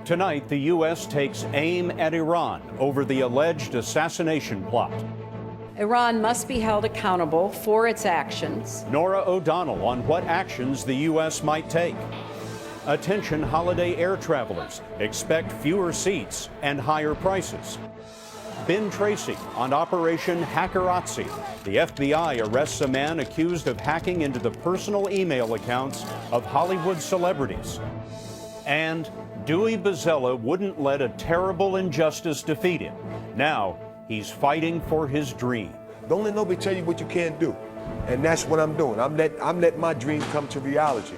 Tonight, the U.S. takes aim at Iran over the alleged assassination plot. Iran must be held accountable for its actions. Norah O'Donnell on what actions the U.S. might take. Attention holiday air travelers, expect fewer seats and higher prices. Ben Tracy on Operation Hackerazzi. The FBI arrests a man accused of hacking into the personal email accounts of Hollywood celebrities. And Dewey Bozzella wouldn't let a terrible injustice defeat him. Now, he's fighting for his dream. Don't let nobody tell you what you can't do. And that's what I'm doing. I'm letting my dream come to reality.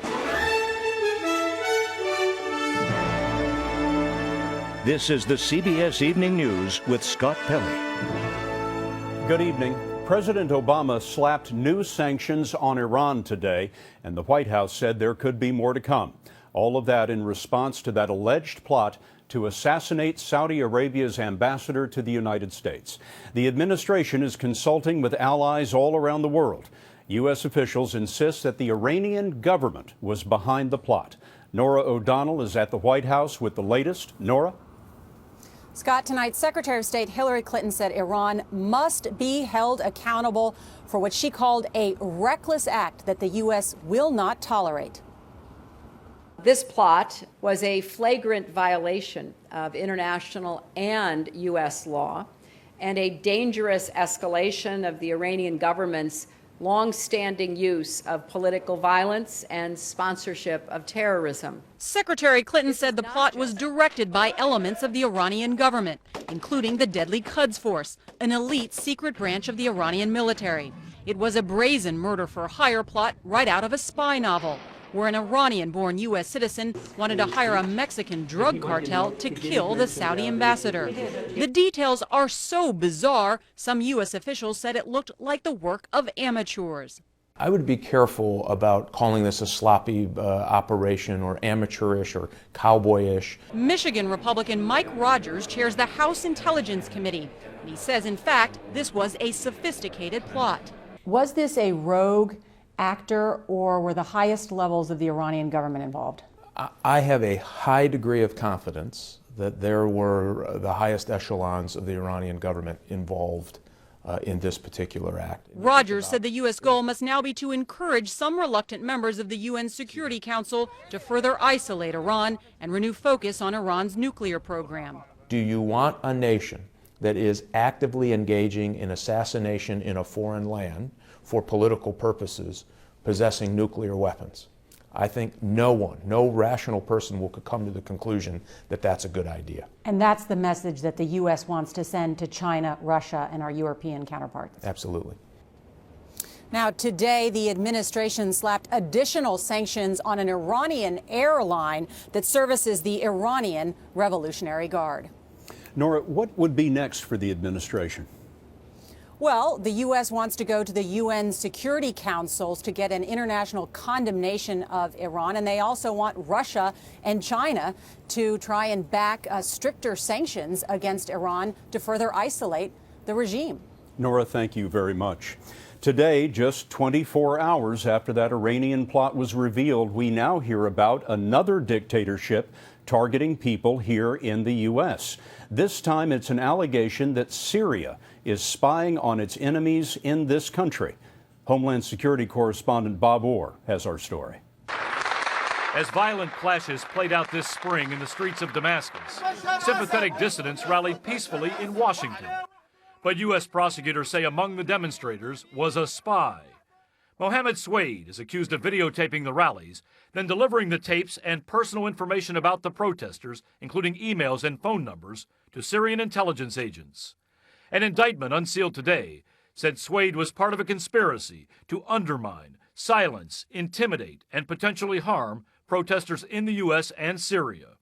This is the CBS Evening News with Scott Pelley. Good evening. President Obama slapped new sanctions on Iran today, and the White House said there could be more to come. All of that in response to that alleged plot to assassinate Saudi Arabia's ambassador to the United States. The administration is consulting with allies all around the world. U.S. officials insist that the Iranian government was behind the plot. Norah O'Donnell is at the White House with the latest. Norah? Scott, tonight, Secretary of State Hillary Clinton said Iran must be held accountable for what she called a reckless act that the U.S. will not tolerate. This plot was a flagrant violation of international and U.S. law and a dangerous escalation of the Iranian government's long-standing use of political violence and sponsorship of terrorism. Secretary Clinton said the plot was directed by elements of the Iranian government, including the deadly Quds Force, an elite secret branch of the Iranian military. It was a brazen murder-for-hire plot right out of a spy novel, where an Iranian-born U.S. citizen wanted to hire a Mexican drug cartel to kill the Saudi ambassador. The details are so bizarre, some U.S. officials said it looked like the work of amateurs. I would be careful about calling this a sloppy operation or amateurish or cowboyish. Michigan Republican Mike Rogers chairs the House Intelligence Committee. And he says, in fact, this was a sophisticated plot. Was this a rogue actor, or were the highest levels of the Iranian government involved? I have a high degree of confidence that there were the highest echelons of the Iranian government involved in this particular act. Rogers said the U.S. goal must now be to encourage some reluctant members of the UN Security Council to further isolate Iran and renew focus on Iran's nuclear program. Do you want a nation that is actively engaging in assassination in a foreign land for political purposes, possessing nuclear weapons? I think no rational person will come to the conclusion that that's a good idea. And that's the message that the U.S. wants to send to China, Russia, and our European counterparts. Absolutely. Now, today, the administration slapped additional sanctions on an Iranian airline that services the Iranian Revolutionary Guard. Norah, what would be next for the administration? Well, the U.S. wants to go to the UN Security Councils to get an international condemnation of Iran, and they also want Russia and China to try and back stricter sanctions against Iran to further isolate the regime. Norah, thank you very much. Today, just 24 hours after that Iranian plot was revealed, we now hear about another dictatorship targeting people here in the U.S. This time, it's an allegation that Syria is spying on its enemies in this country. Homeland Security correspondent Bob Orr has our story. As violent clashes played out this spring in the streets of Damascus, sympathetic dissidents rallied peacefully in Washington. But U.S. prosecutors say among the demonstrators was a spy. Mohammed Swade is accused of videotaping the rallies, then delivering the tapes and personal information about the protesters, including emails and phone numbers, to Syrian intelligence agents. An indictment unsealed today said Swade was part of a conspiracy to undermine, silence, intimidate, and potentially harm protesters in the U.S. and Syria.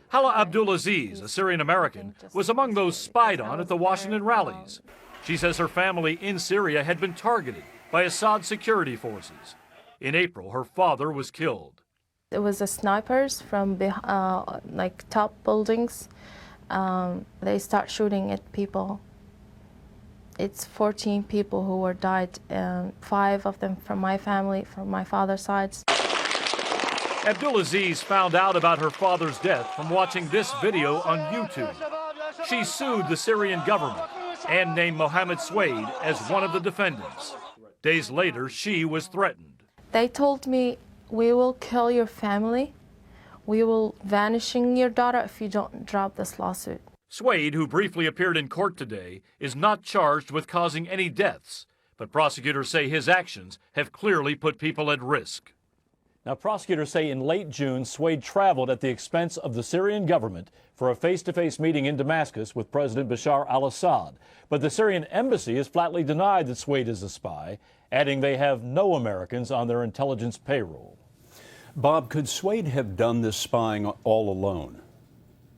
Hala Abdulaziz, a Syrian American, was among those spied on at the Washington rallies. She says her family in Syria had been targeted by Assad security forces. In April, her father was killed. It was the snipers from top buildings. They start shooting at people. It's 14 people who were died, 5 of them from my family, from my father's side. Abdulaziz found out about her father's death from watching this video on YouTube. She sued the Syrian government and named Mohammed Swade as one of the defendants. Days later, she was threatened. They told me, we will kill your family. We will vanishing your daughter if you don't drop this lawsuit. Swade, who briefly appeared in court today, is not charged with causing any deaths, but prosecutors say his actions have clearly put people at risk. Now, prosecutors say in late June, Swade traveled at the expense of the Syrian government for a face-to-face meeting in Damascus with President Bashar al-Assad. But the Syrian embassy has flatly denied that Swade is a spy, adding they have no Americans on their intelligence payroll. Bob, could Swade have done this spying all alone?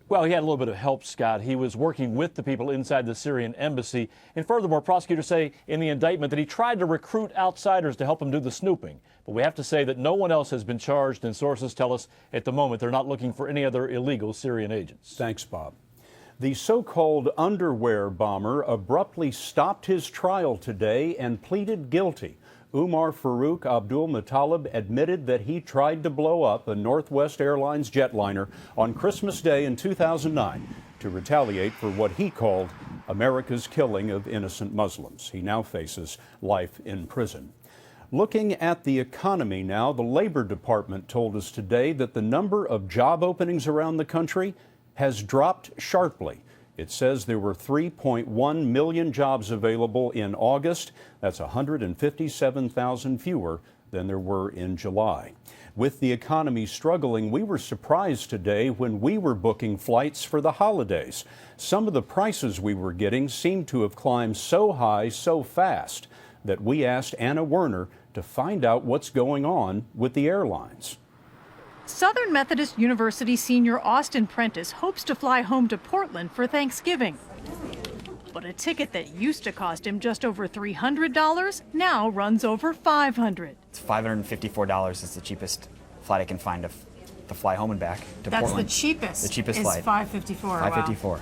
Well, he had a little bit of help, Scott. He was working with the people inside the Syrian embassy. And furthermore, prosecutors say in the indictment that he tried to recruit outsiders to help him do the snooping. But we have to say that no one else has been charged, and sources tell us at the moment they're not looking for any other illegal Syrian agents. Thanks, Bob. The so-called underwear bomber abruptly stopped his trial today and pleaded guilty. Umar Farouk Abdul Muttalib admitted that he tried to blow up a Northwest Airlines jetliner on Christmas Day in 2009 to retaliate for what he called America's killing of innocent Muslims. He now faces life in prison. Looking at the economy now, the Labor Department told us today that the number of job openings around the country has dropped sharply. It says there were 3.1 million jobs available in August. That's 157,000 fewer than there were in July. With the economy struggling, we were surprised today when we were booking flights for the holidays. Some of the prices we were getting seemed to have climbed so high so fast that we asked Anna Werner to find out what's going on with the airlines. Southern Methodist University senior Austin Prentice hopes to fly home to Portland for Thanksgiving. But a ticket that used to cost him just over $300 now runs over $500. It's $554 is the cheapest flight I can find to fly home and back to Portland. That's the cheapest. The cheapest is flight. $554. $554. Wow.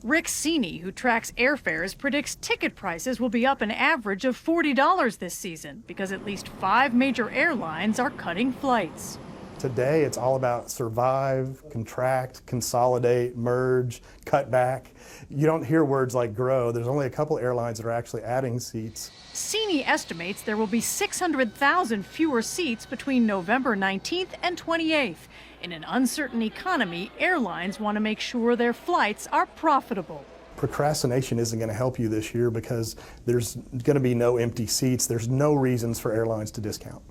Rick Seeney, who tracks airfares, predicts ticket prices will be up an average of $40 this season because at least 5 major airlines are cutting flights. Today, it's all about survive, contract, consolidate, merge, cut back. You don't hear words like grow. There's only a couple airlines that are actually adding seats. Seeney estimates there will be 600,000 fewer seats between November 19th and 28th. In an uncertain economy, airlines want to make sure their flights are profitable. Procrastination isn't going to help you this year because there's going to be no empty seats. There's no reasons for airlines to discount.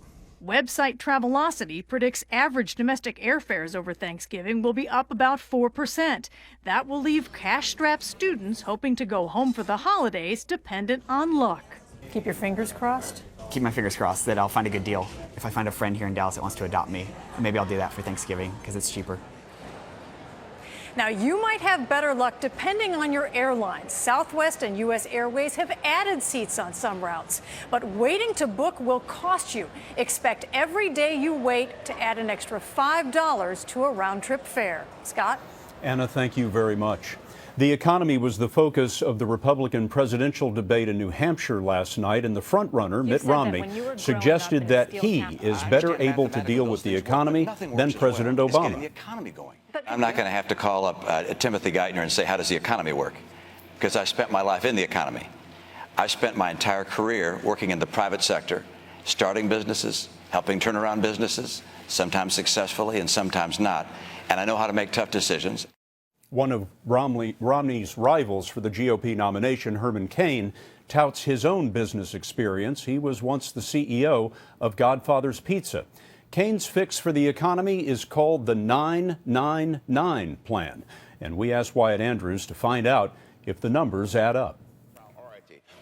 Website Travelocity predicts average domestic airfares over Thanksgiving will be up about 4%. That will leave cash-strapped students hoping to go home for the holidays dependent on luck. Keep your fingers crossed. Keep my fingers crossed that I'll find a good deal. If I find a friend here in Dallas that wants to adopt me, maybe I'll do that for Thanksgiving because it's cheaper. Now, you might have better luck depending on your airlines. Southwest and U.S. Airways have added seats on some routes, but waiting to book will cost you. Expect every day you wait to add an extra $5 to a round-trip fare. Scott? Anna, thank you very much. The economy was the focus of the Republican presidential debate in New Hampshire last night, and the frontrunner, Mitt Romney, suggested that he is better able to deal with the economy than President Obama. I'm not going to have to call up Timothy Geithner and say, how does the economy work? Because I spent my life in the economy. I spent my entire career working in the private sector, starting businesses, helping turn around businesses, sometimes successfully and sometimes not. And I know how to make tough decisions. One of Romney's rivals for the GOP nomination, Herman Cain, touts his own business experience. He was once the CEO of Godfather's Pizza. Cain's fix for the economy is called the 999 plan. And we asked Wyatt Andrews to find out if the numbers add up.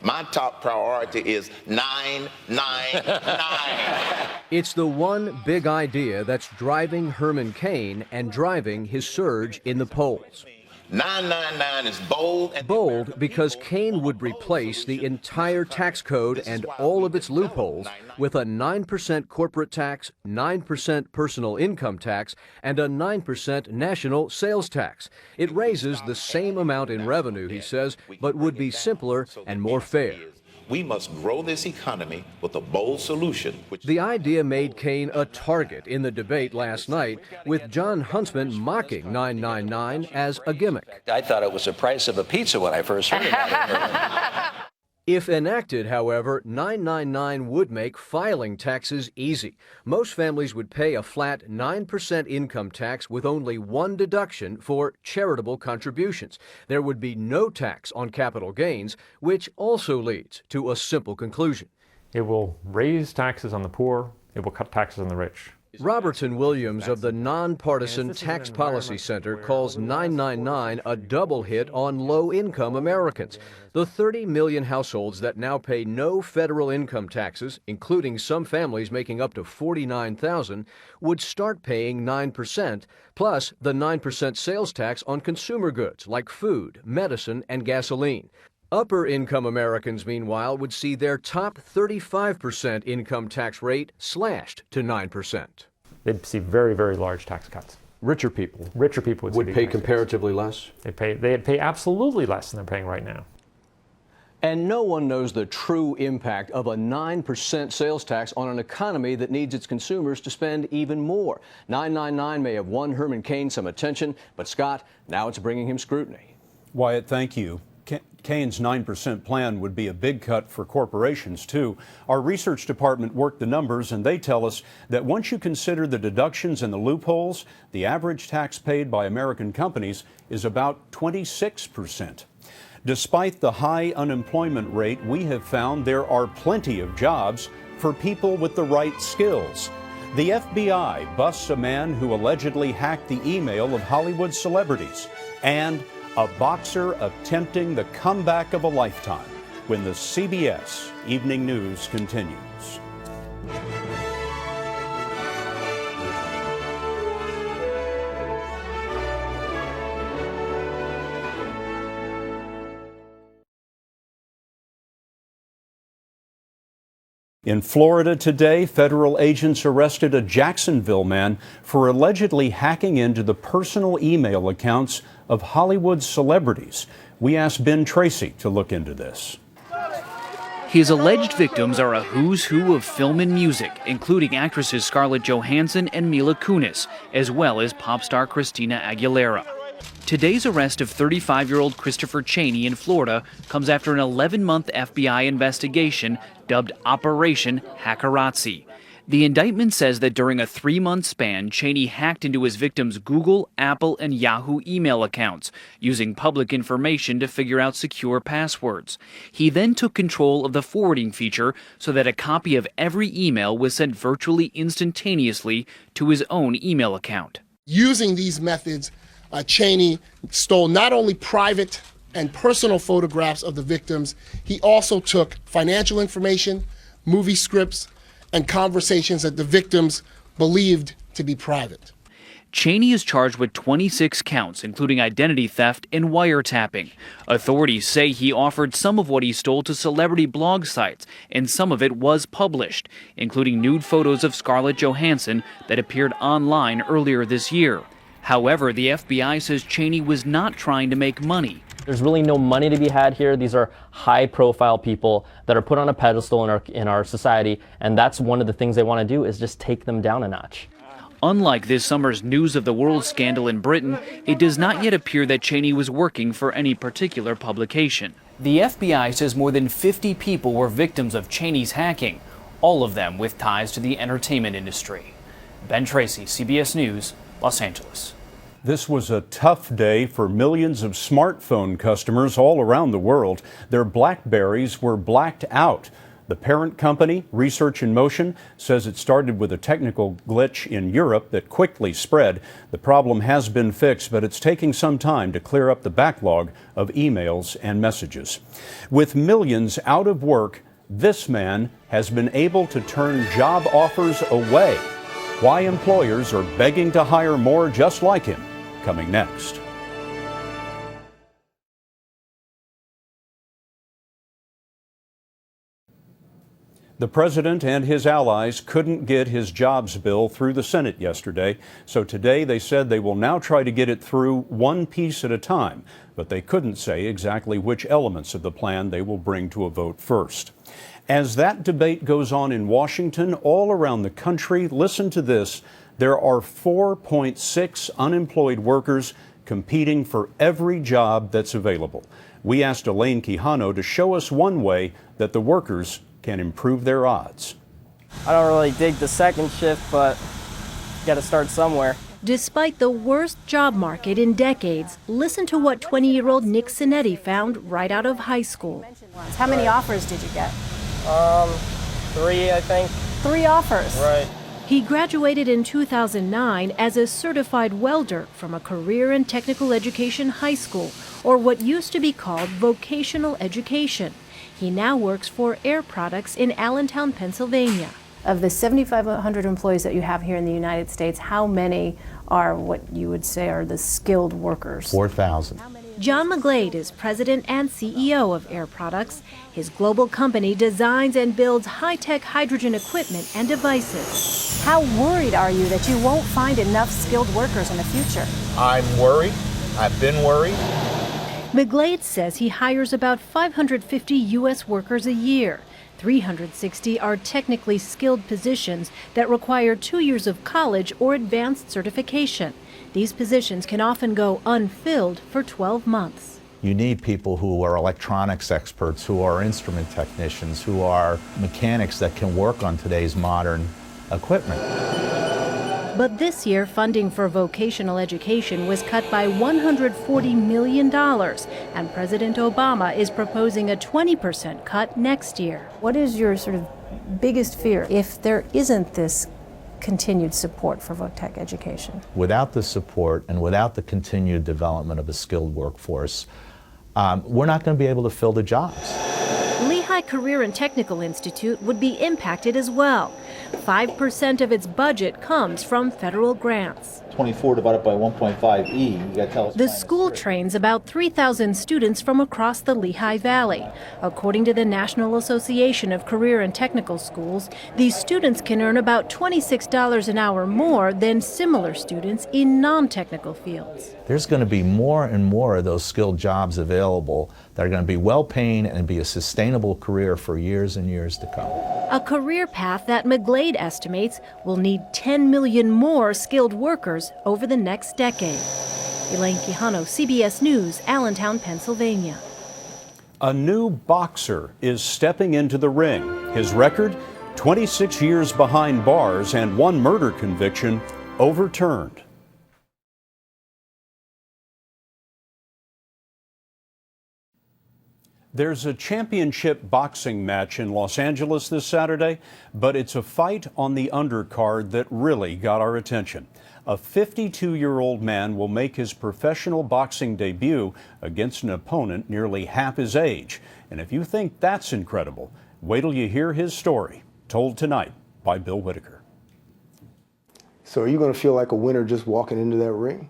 My top priority is 999. It's the one big idea that's driving Herman Cain and driving his surge in the polls. 999 is bold. Bold because Cain would replace the entire tax code and all of its loopholes with a 9% corporate tax, 9% personal income tax, and a 9% national sales tax. It raises the same amount in revenue, he says, but would be simpler and more fair. We must grow this economy with a bold solution. The idea made Kaine a target in the debate last night, with John Huntsman mocking 999 as a gimmick. I thought it was the price of a pizza when I first heard about it. If enacted, however, 999 would make filing taxes easy. Most families would pay a flat 9% income tax with only one deduction for charitable contributions. There would be no tax on capital gains, which also leads to a simple conclusion. It will raise taxes on the poor. It will cut taxes on the rich. Robertson Williams of the Nonpartisan Tax Policy Center calls 999 a double hit on low-income Americans. The 30 million households that now pay no federal income taxes, including some families making up to $49,000, would start paying 9%, plus the 9% sales tax on consumer goods like food, medicine, and gasoline. Upper-income Americans, meanwhile, would see their top 35% income tax rate slashed to 9%. They'd see very, very large tax cuts. Richer people would pay comparatively less? They'd pay absolutely less than they're paying right now. And no one knows the true impact of a 9% sales tax on an economy that needs its consumers to spend even more. 999 may have won Herman Cain some attention, but Scott, now it's bringing him scrutiny. Wyatt, thank you. Kane's 9% plan would be a big cut for corporations, too. Our research department worked the numbers, and they tell us that once you consider the deductions and the loopholes, the average tax paid by American companies is about 26%. Despite the high unemployment rate, we have found there are plenty of jobs for people with the right skills. The FBI busts a man who allegedly hacked the email of Hollywood celebrities, and a boxer attempting the comeback of a lifetime, when the CBS Evening News continues. In Florida today, federal agents arrested a Jacksonville man for allegedly hacking into the personal email accounts of Hollywood celebrities. We asked Ben Tracy to look into this. His alleged victims are a who's who of film and music, including actresses Scarlett Johansson and Mila Kunis, as well as pop star Christina Aguilera. Today's arrest of 35-year-old Christopher Cheney in Florida comes after an 11-month FBI investigation dubbed Operation Hackerazzi. The indictment says that during a 3-month span, Cheney hacked into his victims' Google, Apple, and Yahoo email accounts, using public information to figure out secure passwords. He then took control of the forwarding feature so that a copy of every email was sent virtually instantaneously to his own email account. Using these methods, Cheney stole not only private and personal photographs of the victims, he also took financial information, movie scripts, and conversations that the victims believed to be private. Cheney is charged with 26 counts, including identity theft and wiretapping. Authorities say he offered some of what he stole to celebrity blog sites, and some of it was published, including nude photos of Scarlett Johansson that appeared online earlier this year. However, the FBI says Cheney was not trying to make money. There's really no money to be had here. These are high-profile people that are put on a pedestal in our society, and that's one of the things they want to do is just take them down a notch. Unlike this summer's News of the World scandal in Britain, it does not yet appear that Cheney was working for any particular publication. The FBI says more than 50 people were victims of Cheney's hacking, all of them with ties to the entertainment industry. Ben Tracy, CBS News, Los Angeles. This was a tough day for millions of smartphone customers all around the world. Their BlackBerries were blacked out. The parent company, Research in Motion, says it started with a technical glitch in Europe that quickly spread. The problem has been fixed, but it's taking some time to clear up the backlog of emails and messages. With millions out of work, this man has been able to turn job offers away. Why employers are begging to hire more just like him, coming next. The president and his allies couldn't get his jobs bill through the Senate yesterday, so today they said they will now try to get it through one piece at a time, but they couldn't say exactly which elements of the plan they will bring to a vote first. As that debate goes on in Washington, all around the country, listen to this, there are 4.6 unemployed workers competing for every job that's available. We asked Elaine Quijano to show us one way that the workers can improve their odds. I don't really dig the second shift, but got to start somewhere. Despite the worst job market in decades, listen to what 20-year-old Nick Sinetti found right out of high school. How many offers did you get? 3, I think. 3 offers? Right. He graduated in 2009 as a certified welder from a career and technical education high school, or what used to be called vocational education. He now works for Air Products in Allentown, Pennsylvania. Of the 7,500 employees that you have here in the United States, how many are what you would say are the skilled workers? 4,000. John McGlade is president and CEO of Air Products. His global company designs and builds high-tech hydrogen equipment and devices. How worried are you that you won't find enough skilled workers in the future? I'm worried. I've been worried. McGlade says he hires about 550 U.S. workers a year. 360 are technically skilled positions that require 2 years of college or advanced certification. These positions can often go unfilled for 12 months. You need people who are electronics experts, who are instrument technicians, who are mechanics that can work on today's modern equipment. But this year, funding for vocational education was cut by $140 million, and President Obama is proposing a 20% cut next year. What is your sort of biggest fear if there isn't this continued support for VOTEC education? Without the support and without the continued development of a skilled workforce, we're not going to be able to fill the jobs. Lehigh Career and Technical Institute would be impacted as well. 5% of its budget comes from federal grants. 24 divided by 1.5e, you got to tell us. The school trains about 3,000 students from across the Lehigh Valley. According to the National Association of Career and Technical Schools, these students can earn about $26 an hour more than similar students in non-technical fields. There's going to be more and more of those skilled jobs available that are going to be well-paying and be a sustainable career for years and years to come. A career path that McGlade estimates will need 10 million more skilled workers over the next decade. Elaine Quijano, CBS News, Allentown, Pennsylvania. A new boxer is stepping into the ring. His record, 26 years behind bars and 1 murder conviction overturned. There's a championship boxing match in Los Angeles this Saturday, but it's a fight on the undercard that really got our attention. A 52-year-old man will make his professional boxing debut against an opponent nearly half his age. And if you think that's incredible, wait till you hear his story, told tonight by Bill Whitaker. So are you going to feel like a winner just walking into that ring?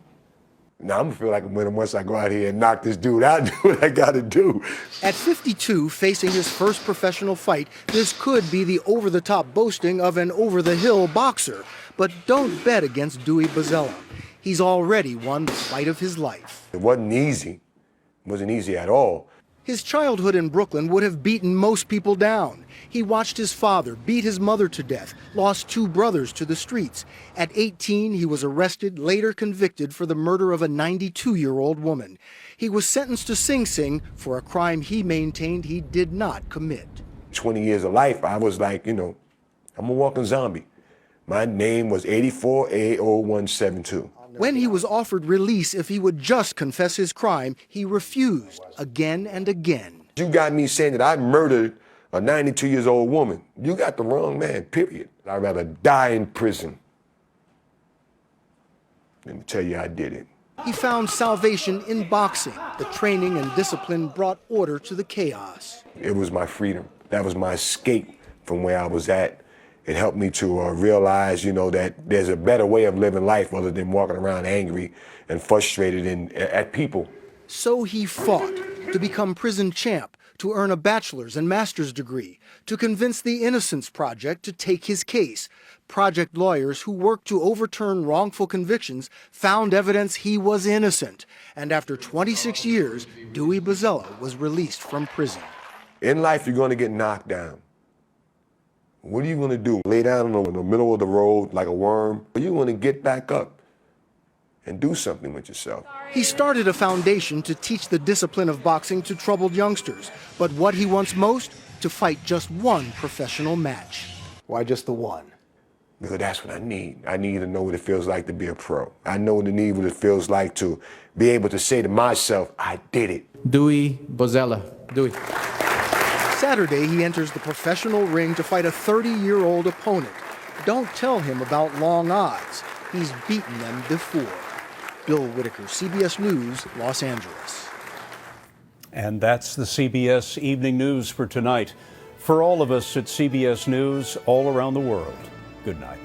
No, I'm going to feel like a winner once I go out here and knock this dude out and do what I got to do. At 52, facing his first professional fight, this could be the over-the-top boasting of an over-the-hill boxer. But don't bet against Dewey Bozzella. He's already won the fight of his life. It wasn't easy. It wasn't easy at all. His childhood in Brooklyn would have beaten most people down. He watched his father beat his mother to death, lost 2 brothers to the streets. At 18, he was arrested, later convicted for the murder of a 92-year-old woman. He was sentenced to Sing Sing for a crime he maintained he did not commit. 20 years of life, I was like, I'm a walking zombie. My name was 84A0172. When he was offered release if he would just confess his crime, he refused again and again. You got me saying that I murdered a 92-year-old woman. You got the wrong man, period. I'd rather die in prison than to tell you I did it. He found salvation in boxing. The training and discipline brought order to the chaos. It was my freedom. That was my escape from where I was at. It helped me to realize, that there's a better way of living life other than walking around angry and frustrated at people. So he fought to become prison champ, to earn a bachelor's and master's degree, to convince the Innocence Project to take his case. Project lawyers who worked to overturn wrongful convictions found evidence he was innocent. And after 26 years, Dewey Bozzella was released from prison. In life, you're going to get knocked down. What are you going to do? Lay down in the middle of the road like a worm? Or you're going to get back up and do something with yourself. He started a foundation to teach the discipline of boxing to troubled youngsters. But what he wants most? To fight just one professional match. Why just the one? Because that's what I need. I need to know what it feels like to be a pro. I know what it feels like to be able to say to myself, I did it. Dewey Bozzella. Dewey. Saturday, he enters the professional ring to fight a 30-year-old opponent. Don't tell him about long odds. He's beaten them before. Bill Whitaker, CBS News, Los Angeles. And that's the CBS Evening News for tonight. For all of us at CBS News all around the world, good night.